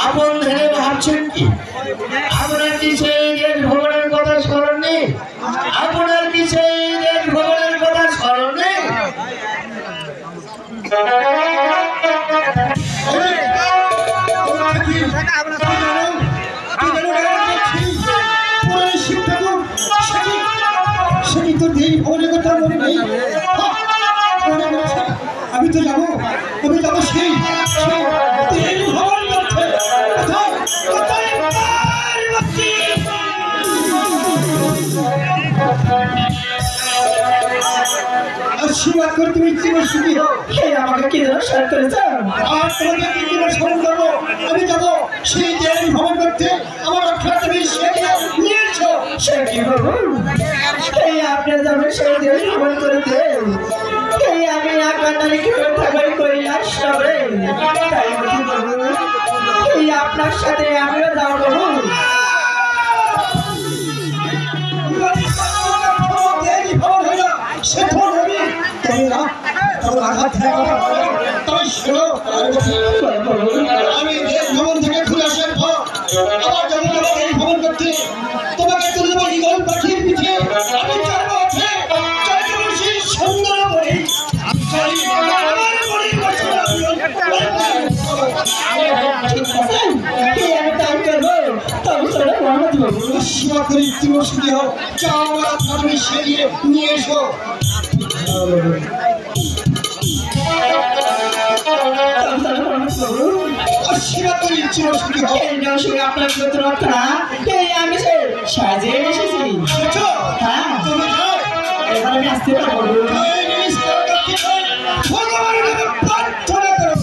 আপন ধরে ভাবছেন কি? আপনার কি সেই দেশ ভ্রমণের কথা স্মরণ নেই? আপনার কি সেই দেশ ভ্রমণের কথা স্মরণ নেই? আমি তো যাবো সেই আশীর্বাদ করে তুমি জীবন সুখী হও। আমাকে কি যেন স্মরণ করেছ? আর তোমাকে কি জীবন স্মরণ করবো? আমি যাবো সেই দেশ ভ্রমণ করতে। আমার রক্ষা তুমি নিয়েছো সে কি হবো? আপনি যাবেন সেই দেশ ভ্রমণ করতে। আমি আপনার থাকাই কৈলাস হবে। আপনার সাথে আমিও যাবো। আমি ভ্রমণ থেকে ঘুরে আসার পর আবার যখন এই ভ্রমণ করতে তোমাকে তুলে দেবো ঈগল পাখির পিঠে। আমি চলবো সুন্দর বলি সেবা করে জীবন সুখী হোক। চাও তুমি সেরিয়ে নিয়ে এসো। আশীর্বাদ করি জীবন সুখী হোক। আপনার রক্ষা আমি সাজিয়ে এসেছি। হ্যাঁ তুমি যাও, এবার আমি আসতে পারবো। প্রার্থনা করো।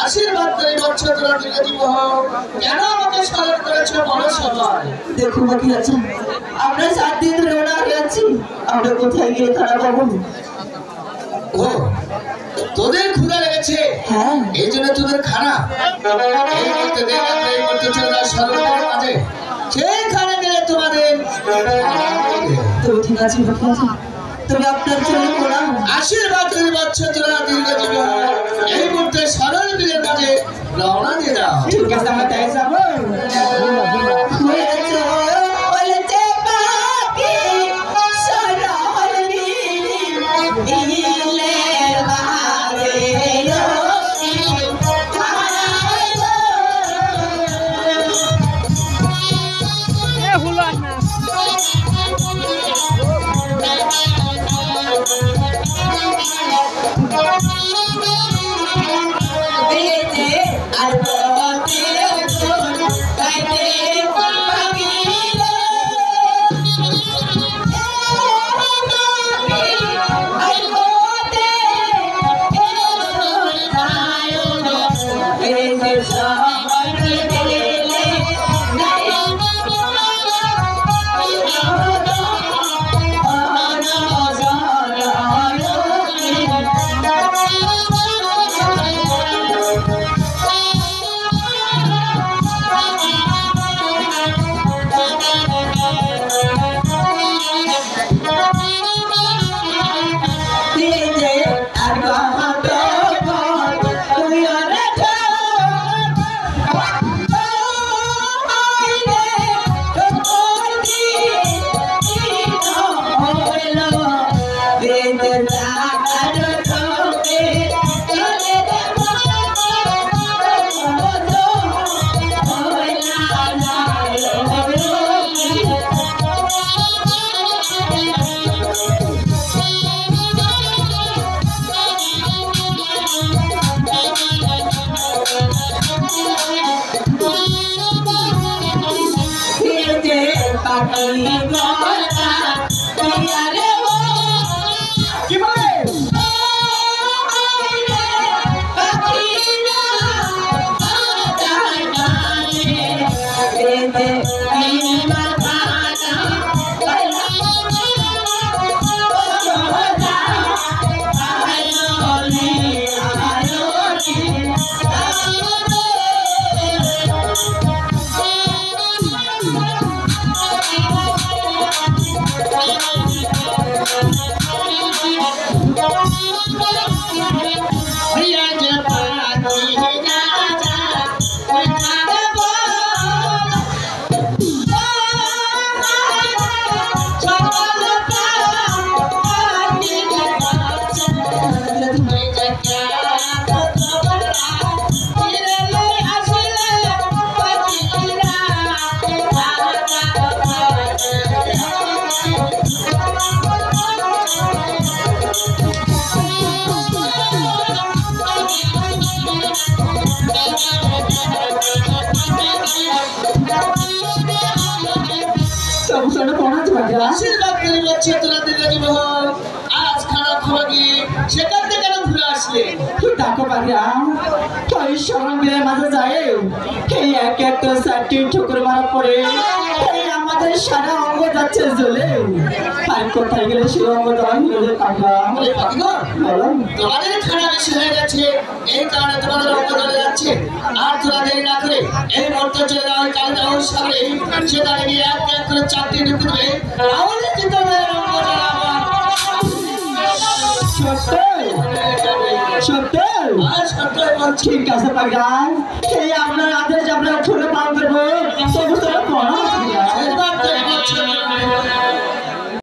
আশীর্বাদ করে বলছো তোরা দীর্ঘজীবী হও। কেন আমাকে স্মরণ করেছো বলো সবাই? দেখো বাকি আছে আমরা 7 দিন ধরে ওনা গেছি, আমরা কোথায় গিয়ে খারাপ পাবো? ও তোদের ক্ষুধা লেগেছে, হ্যাঁ এই জন্য তোদের খানা এই করতে দে না, এই করতে চলে যা সর্বদের মাঝে, সেইখানে গেলে তোমাদের তো ঠিক আছে বাকি আছে, তবে আপনার জন্য ওনা আশীর্বাদ করে বলছো তোরা দীর্ঘজীবী হও। এই মুহূর্তে সরল বীরের মাঝে রওনা দিয়ে দাও। ঠিক আছে আমরা তাই যাবো। বলেছে বাকি সরল দিলের বারে আশীর্বাদ করে বলছো তোরা দীর্ঘজীবী হও। আজ খারাপ খাওয়া গিয়ে সেখান থেকে কেন ঘুরে আসলে? দেখো বাকিরা ওই সরঙ্গের মাঝে যায় এই এক একটা 4টি ঠুকুর মারা পড়ে এই আমাদের সারা অঙ্গ যাচ্ছে জ্বলে, আর কোথায় গেলে সেই অঙ্গ দেওয়া হলো কাকা? বলে পাখিগণ, বলো তোমাদের খানা বেশি হয়ে গেছে, এই কারণে তোমাদের অঙ্গ চলে যাচ্ছে। আর তোরা দেরি না করে এই মুহূর্তে চলে যাও কালিদাহ সাগরে, সেখানে গিয়ে এক এক করে 4টি ঢুকে দেবে, তাহলে যে তোমাদের অঙ্গ চলে আবার সত্যি আর সত্যই বলছি। ঠিক আছে পাগড়া, এই আপনার আদেশ আপনার ছোট পালন করবো, তবু তোরা পড়া